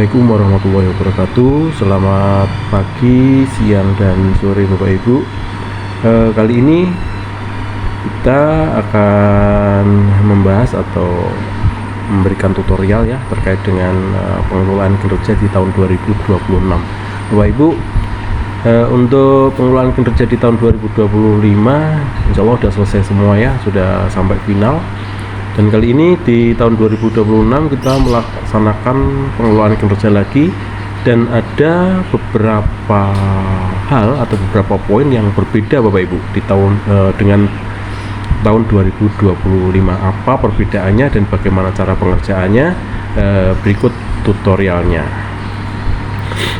Assalamualaikum warahmatullahi wabarakatuh. Selamat pagi, siang, dan sore Bapak Ibu. Kali ini kita akan membahas atau memberikan tutorial ya terkait dengan pengelolaan kinerja di tahun 2026 Bapak Ibu. Untuk pengelolaan kinerja di tahun 2025 Insya Allah sudah selesai semua ya, sudah sampai final. Dan kali ini di tahun 2026 kita melaksanakan pengelolaan kinerja lagi, dan ada beberapa hal atau beberapa poin yang berbeda Bapak Ibu di dengan tahun 2025. Apa perbedaannya dan bagaimana cara pengerjaannya? Berikut tutorialnya.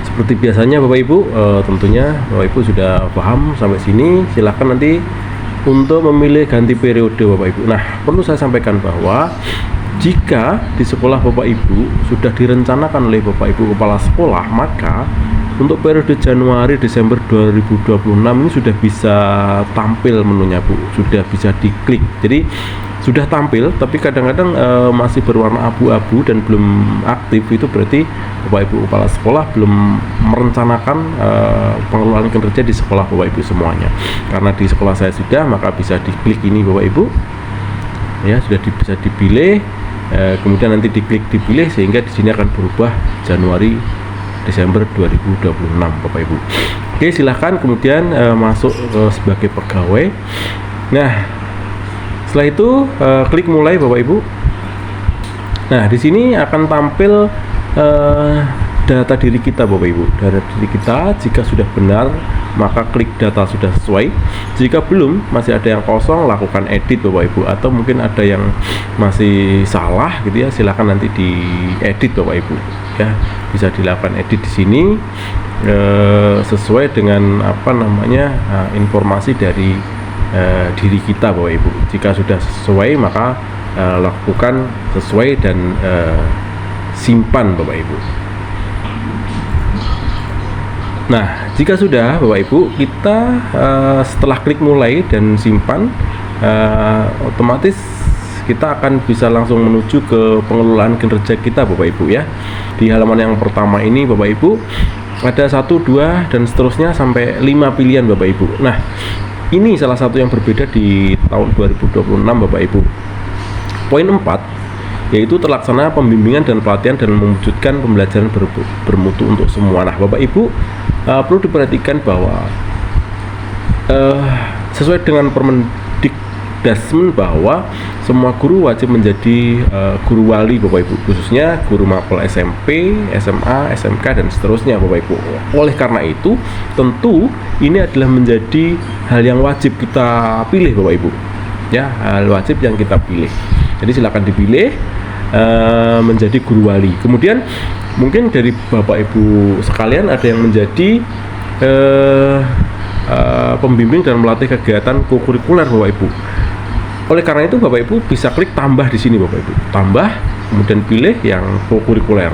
Seperti biasanya Bapak Ibu, tentunya Bapak Ibu sudah paham sampai sini. Silahkan nanti untuk memilih ganti periode Bapak Ibu. Nah, perlu saya sampaikan bahwa jika di sekolah Bapak Ibu sudah direncanakan oleh Bapak Ibu kepala sekolah, maka untuk periode Januari Desember 2026 ini sudah bisa tampil menunya Bu, sudah bisa diklik. Jadi sudah tampil, tapi kadang-kadang masih berwarna abu-abu dan belum aktif. Itu berarti Bapak Ibu kepala sekolah belum merencanakan pengelolaan kinerja di sekolah Bapak Ibu semuanya. Karena di sekolah saya sudah, maka bisa diklik ini Bapak Ibu ya, sudah bisa dipilih, kemudian nanti diklik dipilih, sehingga di sini akan berubah Januari Desember 2026 Bapak Ibu. Oke, silahkan kemudian masuk sebagai pegawai. Nah, setelah itu klik mulai Bapak Ibu. Nah, di sini akan tampil data diri kita Bapak Ibu. Data diri kita jika sudah benar, maka klik data sudah sesuai. Jika belum, masih ada yang kosong, lakukan edit Bapak Ibu. Atau mungkin ada yang masih salah gitu ya, silakan nanti diedit Bapak Ibu ya. Bisa dilakukan edit di sini sesuai dengan informasi dari diri kita Bapak Ibu. Jika sudah sesuai, maka lakukan sesuai dan simpan Bapak Ibu. Nah, jika sudah Bapak Ibu, kita setelah klik mulai dan simpan, otomatis kita akan bisa langsung menuju ke pengelolaan kinerja kita Bapak Ibu ya. Di halaman yang pertama ini Bapak Ibu ada 1, 2 dan seterusnya sampai 5 pilihan Bapak Ibu. Nah, ini salah satu yang berbeda di tahun 2026 Bapak Ibu. Poin 4 yaitu terlaksana pembimbingan dan pelatihan dan mewujudkan pembelajaran bermutu untuk semua. Nah, Bapak Ibu perlu diperhatikan bahwa sesuai dengan Permendikdasmen bahwa semua guru wajib menjadi guru wali Bapak Ibu, khususnya guru mapel SMP, SMA, SMK dan seterusnya Bapak Ibu. Oleh karena itu, tentu ini adalah menjadi hal yang wajib kita pilih Bapak Ibu ya, hal wajib yang kita pilih. Jadi silakan dipilih menjadi guru wali. Kemudian mungkin dari Bapak Ibu sekalian ada yang menjadi pembimbing dan melatih kegiatan kokurikuler Bapak Ibu. Oleh karena itu Bapak Ibu bisa klik tambah di sini Bapak Ibu. Tambah, kemudian pilih yang kokurikuler.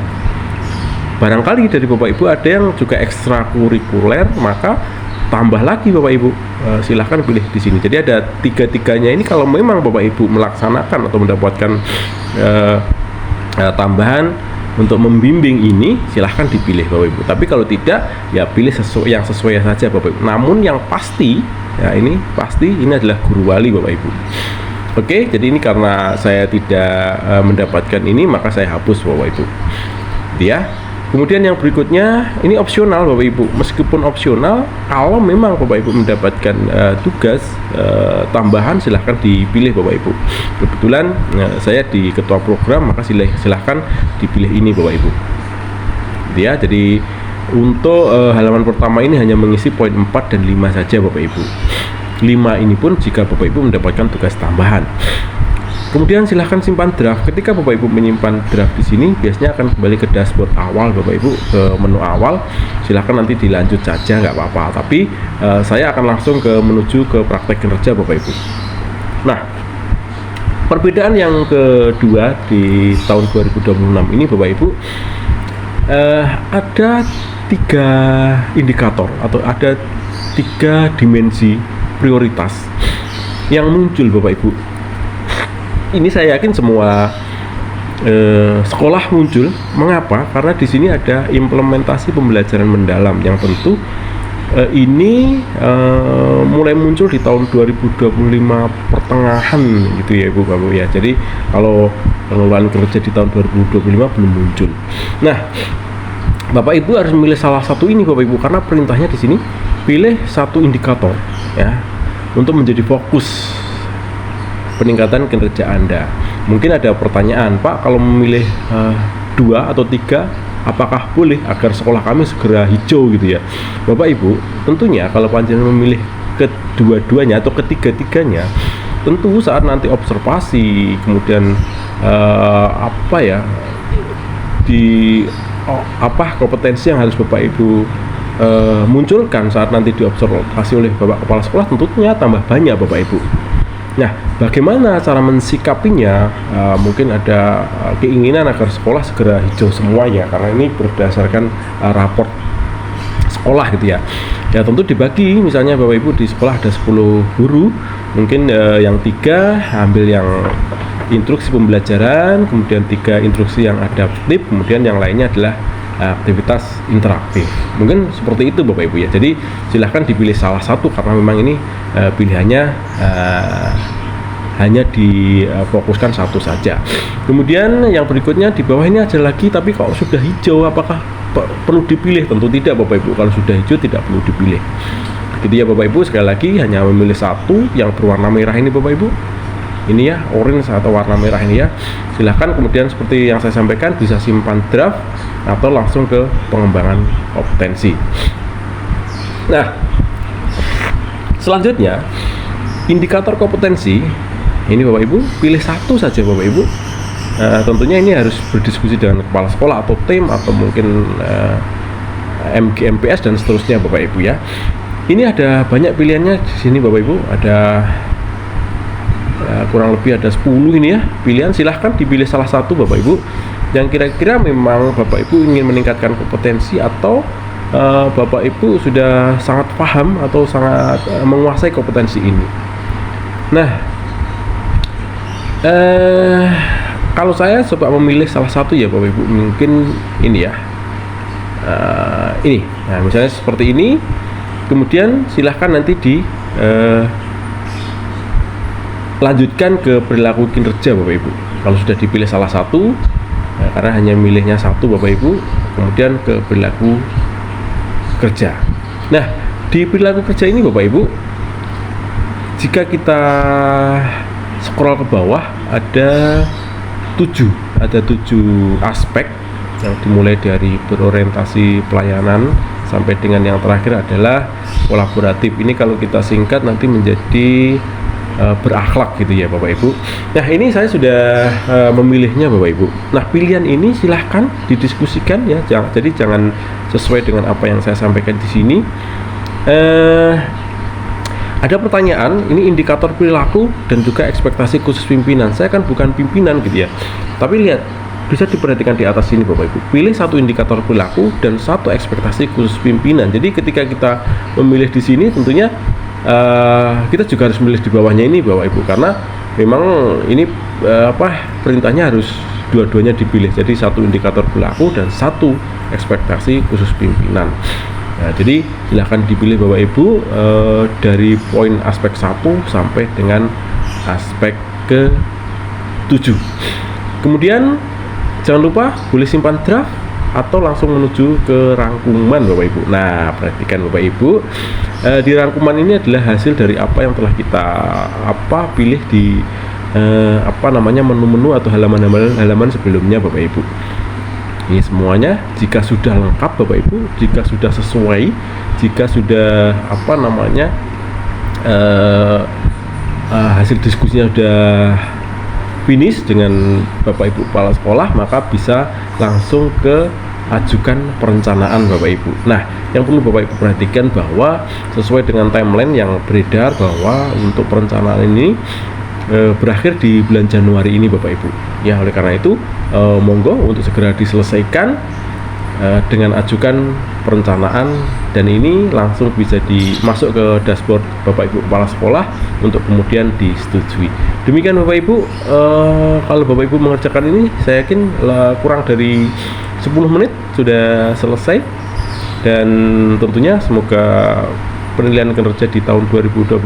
Barangkali dari Bapak Ibu ada yang juga ekstrakurikuler, maka tambah lagi Bapak Ibu. Silahkan pilih di sini. Jadi ada tiga-tiganya ini. Kalau memang Bapak Ibu melaksanakan atau mendapatkan tambahan untuk membimbing ini, silahkan dipilih Bapak Ibu. Tapi kalau tidak, ya pilih yang sesuai saja Bapak Ibu. Namun yang pasti, ya ini adalah guru wali Bapak Ibu. Oke, jadi ini karena saya tidak mendapatkan ini, maka saya hapus Bapak Ibu. Ya. Kemudian yang berikutnya, ini opsional Bapak Ibu. Meskipun opsional, kalau memang Bapak Ibu mendapatkan tugas tambahan, silahkan dipilih Bapak Ibu. Kebetulan saya di ketua program, maka silahkan dipilih ini Bapak Ibu. Ya, jadi untuk halaman pertama ini hanya mengisi poin 4 dan 5 saja Bapak Ibu. 5 ini pun jika Bapak Ibu mendapatkan tugas tambahan. Kemudian silahkan simpan draft. Ketika Bapak Ibu menyimpan draft di sini, biasanya akan kembali ke dashboard awal Bapak Ibu, ke menu awal. Silahkan nanti dilanjut saja, nggak apa-apa. Tapi saya akan langsung menuju ke praktek kinerja Bapak Ibu. Nah, perbedaan yang kedua di tahun 2026 ini Bapak Ibu, ada 3 indikator atau ada 3 dimensi prioritas yang muncul Bapak Ibu. Ini saya yakin semua sekolah muncul. Mengapa? Karena di sini ada implementasi pembelajaran mendalam yang tentu ini mulai muncul di tahun 2025 pertengahan gitu ya Ibu Bapak ya. Jadi kalau pengelolaan kerja di tahun 2025 belum muncul. Nah, Bapak Ibu harus memilih salah satu ini Bapak Ibu, karena perintahnya di sini pilih satu indikator ya untuk menjadi fokus peningkatan kinerja Anda. Mungkin ada pertanyaan, Pak, kalau memilih 2 atau 3 apakah boleh agar sekolah kami segera hijau gitu ya. Bapak Ibu, tentunya kalau panjenengan memilih kedua-duanya atau ketiga-tiganya, tentu saat nanti observasi kemudian kompetensi yang harus Bapak Ibu munculkan saat nanti diobservasi oleh Bapak Kepala Sekolah tentunya tambah banyak Bapak Ibu. Nah, bagaimana cara mensikapinya? Mungkin ada keinginan agar sekolah segera hijau semuanya, karena ini berdasarkan raport sekolah gitu ya. Ya tentu dibagi, misalnya Bapak Ibu di sekolah ada 10 guru, mungkin yang 3 ambil yang instruksi pembelajaran, kemudian 3 instruksi yang adaptif, kemudian yang lainnya adalah aktivitas interaktif. Mungkin seperti itu Bapak Ibu ya. Jadi silahkan dipilih salah satu, karena memang ini pilihannya hanya difokuskan satu saja. Kemudian yang berikutnya di bawah ini ada lagi, tapi kalau sudah hijau apakah perlu dipilih? Tentu tidak Bapak Ibu. Kalau sudah hijau tidak perlu dipilih. Jadi ya Bapak Ibu, sekali lagi hanya memilih satu yang berwarna merah ini Bapak Ibu. Ini ya, orange atau warna merah ini ya. Silahkan kemudian seperti yang saya sampaikan bisa simpan draft atau langsung ke pengembangan kompetensi. Nah, selanjutnya indikator kompetensi ini Bapak Ibu pilih satu saja Bapak Ibu. Tentunya ini harus berdiskusi dengan kepala sekolah atau tim atau mungkin MG, MPS dan seterusnya Bapak Ibu ya. Ini ada banyak pilihannya di sini Bapak Ibu. Ada kurang lebih ada 10 ini ya pilihan. Silahkan dipilih salah satu Bapak Ibu yang kira-kira memang Bapak Ibu ingin meningkatkan kompetensi, atau Bapak Ibu sudah sangat paham atau sangat menguasai kompetensi ini. Nah, kalau saya coba memilih salah satu ya Bapak Ibu, mungkin ini ya, ini. Nah, misalnya seperti ini. Kemudian silahkan nanti lanjutkan ke perilaku kinerja Bapak Ibu. Kalau sudah dipilih salah satu, karena hanya milihnya satu Bapak Ibu, kemudian ke perilaku kerja. Nah, di perilaku kerja ini Bapak Ibu, jika kita scroll ke bawah ada 7 aspek yang dimulai dari berorientasi pelayanan sampai dengan yang terakhir adalah kolaboratif. Ini kalau kita singkat nanti menjadi berakhlak gitu ya Bapak Ibu. Nah, ini saya sudah memilihnya Bapak Ibu. Nah, pilihan ini silahkan didiskusikan ya. Jadi jangan sesuai dengan apa yang saya sampaikan di sini. Ada pertanyaan, ini indikator perilaku dan juga ekspektasi khusus pimpinan. Saya kan bukan pimpinan gitu ya. Tapi lihat, bisa diperhatikan di atas sini Bapak Ibu. Pilih satu indikator perilaku dan satu ekspektasi khusus pimpinan. Jadi ketika kita memilih di sini tentunya kita juga harus memilih di bawahnya ini Bapak Ibu, karena memang ini perintahnya harus dua-duanya dipilih. Jadi satu indikator perilaku dan satu ekspektasi khusus pimpinan. Nah, jadi silahkan dipilih Bapak Ibu dari poin aspek 1 sampai dengan aspek ke-7. Kemudian jangan lupa boleh simpan draft atau langsung menuju ke rangkuman Bapak Ibu. Nah, perhatikan Bapak Ibu, di rangkuman ini adalah hasil dari apa yang telah kita pilih di menu-menu atau halaman sebelumnya Bapak Ibu. Ini semuanya jika sudah lengkap Bapak Ibu, jika sudah sesuai, jika sudah hasil diskusinya sudah finish dengan Bapak Ibu kepala sekolah, maka bisa langsung ke ajukan perencanaan Bapak Ibu. Nah, yang perlu Bapak Ibu perhatikan bahwa sesuai dengan timeline yang beredar bahwa untuk perencanaan ini berakhir di bulan Januari ini Bapak Ibu. Ya, oleh karena itu monggo untuk segera diselesaikan dengan ajukan perencanaan, dan ini langsung bisa dimasuk ke dashboard Bapak Ibu Kepala Sekolah untuk kemudian disetujui. Demikian Bapak Ibu, kalau Bapak Ibu mengerjakan ini saya yakin kurang dari 10 menit sudah selesai, dan tentunya semoga penilaian kinerja di tahun 2026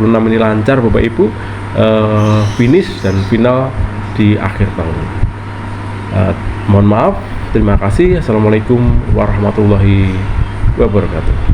ini lancar Bapak Ibu, finish dan final di akhir tahun. Mohon maaf, terima kasih. Assalamualaikum warahmatullahi wabarakatuh.